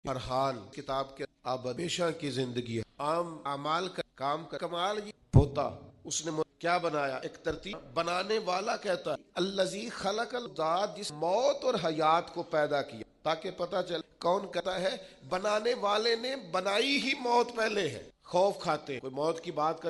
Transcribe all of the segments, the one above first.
ہر حال کتاب کے اب ہمیشہ کی زندگی ہے، عام اعمال کا کام کا کمال یہ ہوتا اس نے کیا بنایا، ایک ترتیب بنانے والا کہتا ہے الذی خلق الذات، جس موت اور حیات کو پیدا کیا تاکہ پتہ چلے کون کہتا ہے بنانے والے نے بنائی ہی موت پہلے ہے۔ خوف کھاتے کوئی موت کی بات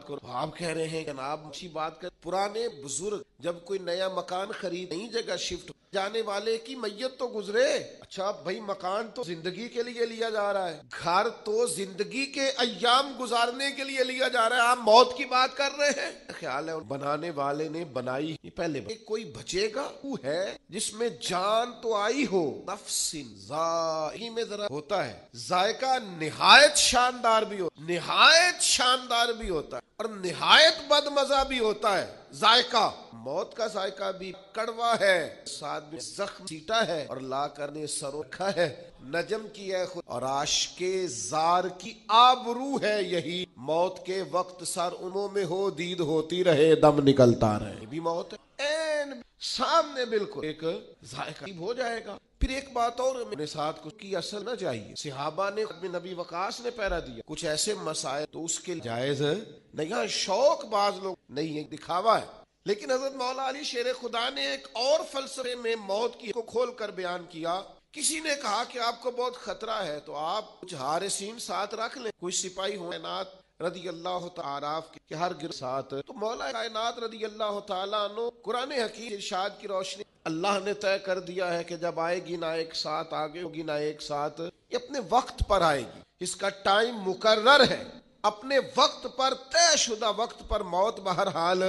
کرو آپ کہہ رہے ہیں جناب اچھی بات کر، پرانے بزرگ جب کوئی نیا مکان خرید نئی جگہ شفٹ جانے والے کی میت تو گزرے، اچھا بھائی مکان تو زندگی کے لیے لیا جا رہا ہے، گھر تو زندگی کے ایام گزارنے کے لیے لیا جا رہا ہے، آپ موت کی بات کر رہے ہیں۔ خیال ہے بنانے والے نے بنائی پہلے کوئی بچے گا وہ ہے جس میں جان تو آئی ہو، نفس ذائقہ میں ذرا ہوتا ہے ذائقہ نہایت شاندار بھی ہو، نہایت شاندار بھی ہوتا ہے اور نہایت بدمزہ بھی ہوتا ہے۔ ذائقہ موت کا ذائقہ بھی کڑوا ہے، ساتھ میں زخم سیٹا ہے اور لا کر نے سر رکھا ہے، نجم کی ہے خود اور عاشق زار کی آبرو ہے یہی، موت کے وقت سر انہوں میں ہو دید ہوتی رہے دم نکلتا رہے، یہ بھی موت ہے این سامنے بالکل ایک ذائقہ ہو جائے گا۔ پھر ایک بات اور میرے ساتھ کچھ کی اصل نہ چاہیے، صحابہ نے نبی وقاص نے پہرا دیا کچھ ایسے مسائل تو اس کے جائز ہے نہیں، شوق بعض لوگ نہیں ہے دکھاوا ہے، لیکن حضرت مولا علی شیر خدا نے ایک اور فلسفے میں موت کی کو کھول کر بیان کیا۔ کسی نے کہا کہ آپ کو بہت خطرہ ہے تو آپ کچھ حارسین ساتھ رکھ لیں، کچھ سپاہی ہوں کائنات رضی اللہ تعالیٰ کے ہر گر ساتھ، تو مولا کائنات رضی اللہ تعالیٰ عنہ قرآن حکیم ارشاد کی روشنی اللہ نے طے کر دیا ہے کہ جب آئے گی نہ ایک ساتھ آگے ہوگی نہ ایک ساتھ، یہ اپنے وقت پر آئے گی، اس کا ٹائم مقرر ہے، اپنے وقت پر طے شدہ وقت پر موت بہرحال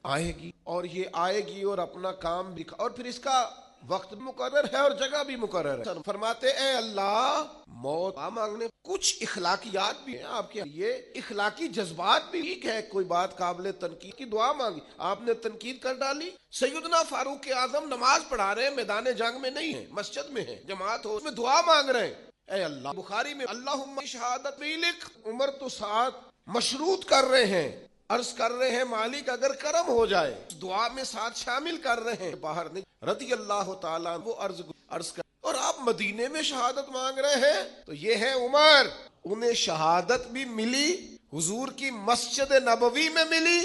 آئے گی اور یہ آئے گی اور اپنا کام بھی اور پھر اس کا وقت مقرر ہے اور جگہ بھی مقرر ہے۔ فرماتے اے اللہ موت مانگنے کچھ اخلاقیات بھی ہیں آپ کے، یہ اخلاقی جذبات بھی ٹھیک ہے، کوئی بات قابل تنقید کی دعا مانگی آپ نے تنقید کر ڈالی، سیدنا فاروق اعظم نماز پڑھا رہے ہیں میدان جنگ میں نہیں ہے مسجد میں ہے جماعت ہو اس میں دعا مانگ رہے ہیں، اے اللہ بخاری میں اللہم شہادت بھی لکھ، عمر تو ساتھ مشروط کر رہے ہیں، عرض کر رہے ہیں مالک اگر کرم ہو جائے دعا میں ساتھ شامل کر رہے ہیں، باہر نہیں رضی اللہ تعالیٰ وہ عرض کر اور آپ مدینے میں شہادت مانگ رہے ہیں، تو یہ ہے عمر، انہیں شہادت بھی ملی حضور کی مسجد نبوی میں ملی،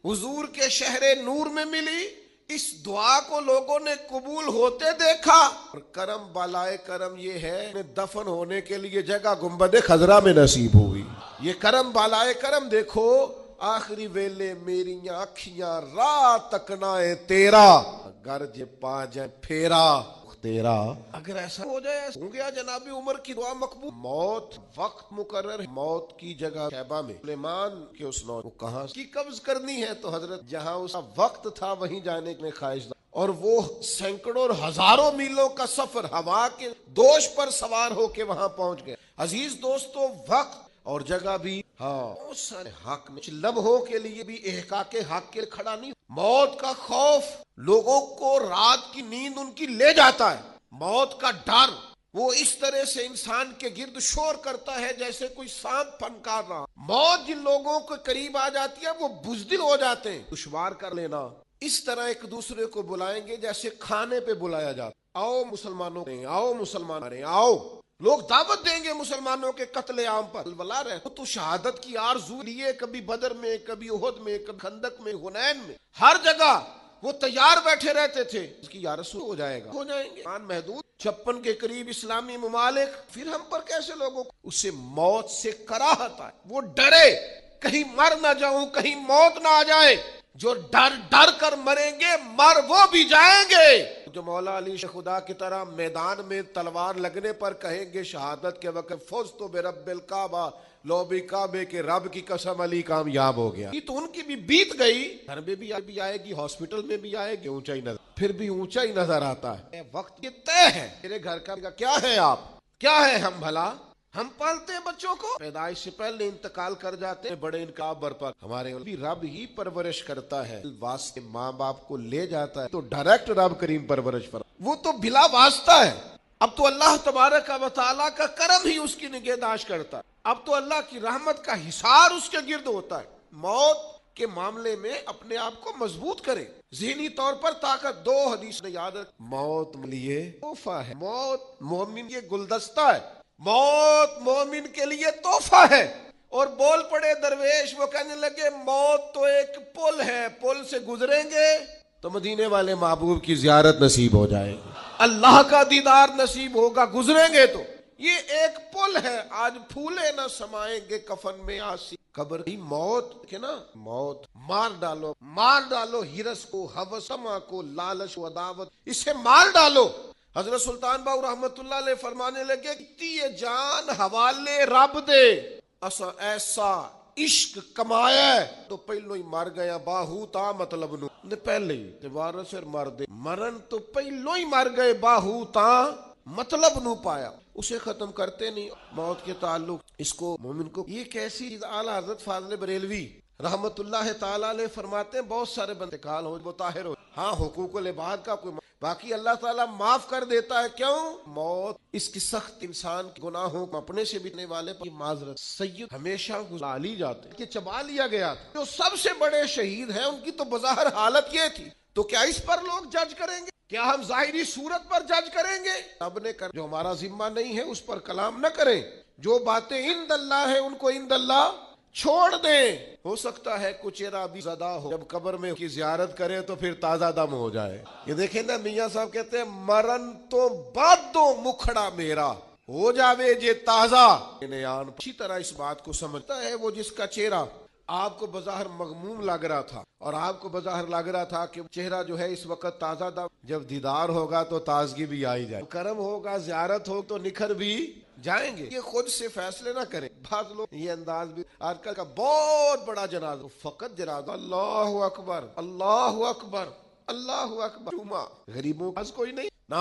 حضور کے شہر نور میں ملی، اس دعا کو لوگوں نے قبول ہوتے دیکھا اور کرم بالائے کرم یہ ہے دفن ہونے کے لیے جگہ گنبد خضرا میں نصیب ہوئی، یہ کرم بالائے کرم دیکھو، آخری ویلے میریاں اکھیاں رات تکنا تیرا گرج پا جائے پھیرا تیرا، اگر ایسا ہو جائے ہو گیا جناب عمر کی دعا مقبول۔ موت وقت مقرر ہے، موت کی جگہ شیبہ میں سلیمان کے اس نو کو کہاں کی قبض کرنی ہے تو حضرت جہاں اس کا وقت تھا وہیں جانے کے خواہش اور وہ سینکڑوں اور ہزاروں میلوں کا سفر ہوا کے دوش پر سوار ہو کے وہاں پہنچ گئے۔ عزیز دوستو وقت اور جگہ بھی بہت سارے حق میں لمحوں کے لیے بھی احقاق حق کے کھڑا نہیں، موت کا خوف لوگوں کو رات کی نیند ان کی لے جاتا ہے، موت کا ڈر وہ اس طرح سے انسان کے گرد شور کرتا ہے جیسے کوئی سانپ پھنکار رہا، موت جن لوگوں کے قریب آ جاتی ہے وہ بزدل ہو جاتے ہیں، دشوار کر لینا، اس طرح ایک دوسرے کو بلائیں گے جیسے کھانے پہ بلایا جاتا، آؤ مسلمانوں آؤ مسلمان آؤ، لوگ دعوت دیں گے مسلمانوں کے قتل عام پر بلا رہے تو شہادت کی آرزو لیے کبھی بدر میں کبھی احد میں کبھی خندق میں حنین میں ہر جگہ وہ تیار بیٹھے رہتے تھے، اس کی یا رسول ہو جائے گا ہو جائیں گے محدود 56 کے قریب اسلامی ممالک، پھر ہم پر کیسے لوگوں کو اسے موت سے کراہت آئے، وہ ڈرے کہیں مر نہ جاؤں کہیں موت نہ آ جائے، جو ڈر ڈر کر مریں گے مر وہ بھی جائیں گے، جو مولا علی خدا کی طرح میدان میں تلوار لگنے پر کہیں گے شہادت کے وقت فوز تو برب الکعبہ لو بھی کعبے کے رب کی قسم علی کامیاب ہو گیا، یہ تو ان کی بھی بیت گئی، گھر میں بھی آئے گی ہاسپٹل میں بھی آئے گی، اونچا ہی نظر پھر بھی اونچا ہی نظر آتا ہے، وقت یہ طے ہے، میرے گھر کا کیا ہے آپ کیا ہے ہم بھلا ہم پالتے ہیں بچوں کو پیدائش سے پہلے انتقال کر جاتے ہیں، بڑے انقلاب برپا ہمارے بھی رب ہی پرورش کرتا ہے، واسطے ماں باپ کو لے جاتا ہے تو ڈائریکٹ رب کریم پرورش پر وہ تو بلا واسطہ ہے، اب تو اللہ تبارک و تعالیٰ کا کرم ہی اس کی نگہداشت کرتا ہے، اب تو اللہ کی رحمت کا حصار اس کے گرد ہوتا ہے، موت کے معاملے میں اپنے آپ کو مضبوط کرے، ذہنی طور پر طاقت دو، حدیث نے یاد رکھ موت لیے تحفہ ہے، موت مومن یہ گلدستہ ہے، موت مومن کے لیے تحفہ ہے. اور بول پڑے درویش، وہ کہنے لگے موت تو ایک پل ہے، پل سے گزریں گے تو مدینے والے محبوب کی زیارت نصیب ہو جائے گی، اللہ کا دیدار نصیب ہوگا، گزریں گے تو یہ ایک پل ہے. آج پھولے نہ سمائیں گے کفن میں آسی قبر ہی. موت کہ نا، موت مار ڈالو ہرس کو، ہوس سما کو، لالچ و عداوت، اسے مار ڈالو. حضرت سلطان باؤ رحمت اللہ علیہ فرمانے لگے کہ یہ جان حوالے رب دے، اسا ایسا عشق کمایا تو پہلو ہی مر گیا. باہو تا مطلب نو نے پہلے ہی تے وارث پھر مر دے، مرن تو پہلو ہی مر گئے، باہو تا مطلب نو پایا. اسے ختم کرتے نہیں موت کے تعلق. اس کو مومن کو یہ کیسی چیز. اعلیٰ حضرت فاضل بریلوی رحمت اللہ تعالیٰ علیہ فرماتے ہیں بہت سارے بندے کال ہو مطاہر ہو، ہاں حقوق العباد کا کوئی باقی اللہ تعالیٰ معاف کر دیتا ہے. کیوں؟ موت اس کی سخت انسان کے گناہوں اپنے سے بچنے والے پر معذرت. سید ہمیشہ لی جاتے کہ چبا لیا گیا تھا، جو سب سے بڑے شہید ہیں ان کی تو بظاہر حالت یہ تھی، تو کیا اس پر لوگ جج کریں گے؟ کیا ہم ظاہری صورت پر جج کریں گے؟ رب نے کر جو ہمارا ذمہ نہیں ہے اس پر کلام نہ کریں. جو باتیں عند اللہ ہے ان کو عند اللہ چھوڑ دیں. ہو سکتا ہے کچیرا بھی زدہ ہو، جب قبر میں کی زیارت کرے تو پھر تازہ دم ہو جائے. یہ دیکھیں نا میاں صاحب کہتے ہیں مرن تو بعد دو مکھڑا میرا ہو جاوے جے تازہ. اسی طرح اس بات کو سمجھتا ہے وہ جس کا چہرہ آپ کو بظاہر مغموم لگ رہا تھا، اور آپ کو بظاہر لگ رہا تھا کہ چہرہ جو ہے اس وقت تازہ دم، جب دیدار ہوگا تو تازگی بھی آئی جائے، کرم ہوگا، زیارت ہو تو نکھر بھی جائیں گے. یہ خود سے فیصلے نہ کریں. بعض لوگ یہ انداز بھی، آج کل کا بہت بڑا جنازہ فقط جنازہ اللہ اکبر اللہ اکبر اللہ اکبر، غریبوں کا کوئی نہیں نا،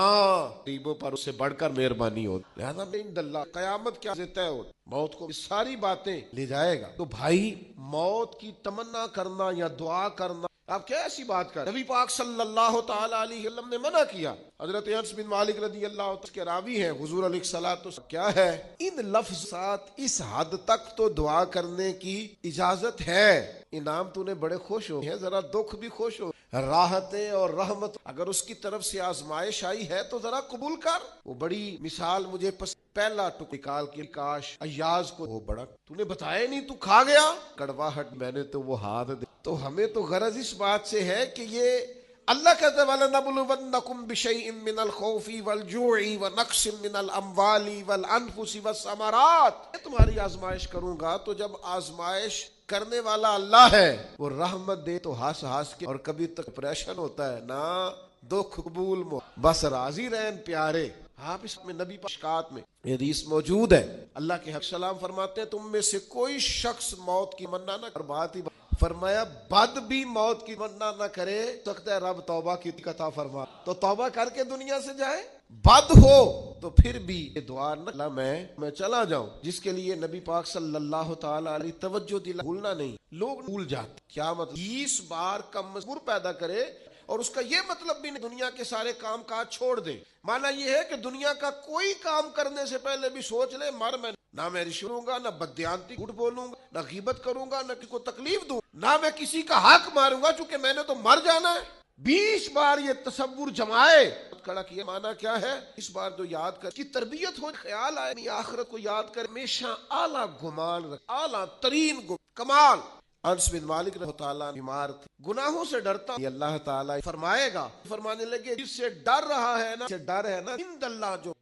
غریبوں پر اس سے بڑھ کر مہربانی ہو. لہذا اللہ قیامت کیا طے ہو، موت کو ساری باتیں لے جائے گا. تو بھائی موت کی تمنا کرنا یا دعا کرنا، آپ کیا ایسی بات کر، نبی پاک صلی اللہ تعالی علیہ وسلم نے منع کیا. حضرت انس بن مالک رضی اللہ عنہ کے راوی ہیں، حضور علیہ الصلوۃ والسلام کیا ہے، ان لفظات اس حد تک تو دعا کرنے کی اجازت ہے. انعام تو نے بڑے خوش ہو ہیں، ذرا دکھ بھی خوش ہو، راحتیں اور رحمت اگر اس کی طرف سے آزمائش آئی ہے تو ذرا قبول کر. وہ بڑی مثال مجھے پہلا ٹک نکال کے، کاش ایاز کو وہ بڑا تو نے بتایا نہیں، تو کھا گیا کڑواہٹ، میں نے تو وہ ہاتھ دے. تو ہمیں تو غرض اس بات سے ہے کہ یہ اللہ کہتے ہیں وَلَنَبْلُوَنَّكُمْ بِشَيْءٍ مِّنَ الْخَوْفِ وَالْجُوعِ وَنَقْصٍ مِّنَ الْأَمْوَالِ وَالْأَنفُسِ وَالثَّمَرَاتِ. میں تمہاری آزمائش کروں گا. تو جب آزمائش کرنے والا اللہ ہے، وہ رحمت دے تو ہنس ہنس کے، اور کبھی تک پریشان ہوتا ہے نا، دکھ قبول بس راضی رہن پیارے. آپ اس میں نبی پشکات میں حدیث موجود ہے، اللہ کے حق سلام فرماتے ہیں تم میں سے کوئی شخص موت کی تمنا نہ کر. بات ہی فرمایا بد بھی موت کی تمنا نہ کرے، سکتا ہے رب توبہ کی عطا فرما، تو توبہ کر کے دنیا سے جائے. بد ہو تو پھر بھی یہ دعا نہ میں چلا جاؤں، جس کے لیے نبی پاک صلی اللہ تعالی علیہ توجہ دلا، بھولنا نہیں. لوگ بھول جاتے. کیا مطلب 20 بار کا مذکور پیدا کرے اور اس کا یہ مطلب بھی نہیں دنیا کے سارے کام کاج چھوڑ دے. مانا یہ ہے کہ دنیا کا کوئی کام کرنے سے پہلے بھی سوچ لے میں نہ میں رشوت لوں گا، نہ بددیانتی جھوٹ بولوں گا، نہ غیبت کروں گا، نہ کسی کو تکلیف دوں، نہ میں کسی کا حق ماروں گا، چونکہ میں نے تو مر جانا ہے. 20 بار یہ تصور جمائے کھڑا کیا. مانا کیا ہے؟ اس بار جو یاد کر کی تربیت ہو، خیال آئے نہیں آخرت کو یاد کر، ہمیشہ اعلیٰ گمان رکھ، اعلیٰ ترین کمال. انس بن مالک رضی اللہ عنہ بیمار تھے، گناہوں سے ڈرتا، یہ اللہ تعالیٰ فرمائے گا، فرمانے لگے جس سے ڈر رہا ہے نا، سے ڈر ہے نا عند اللہ جو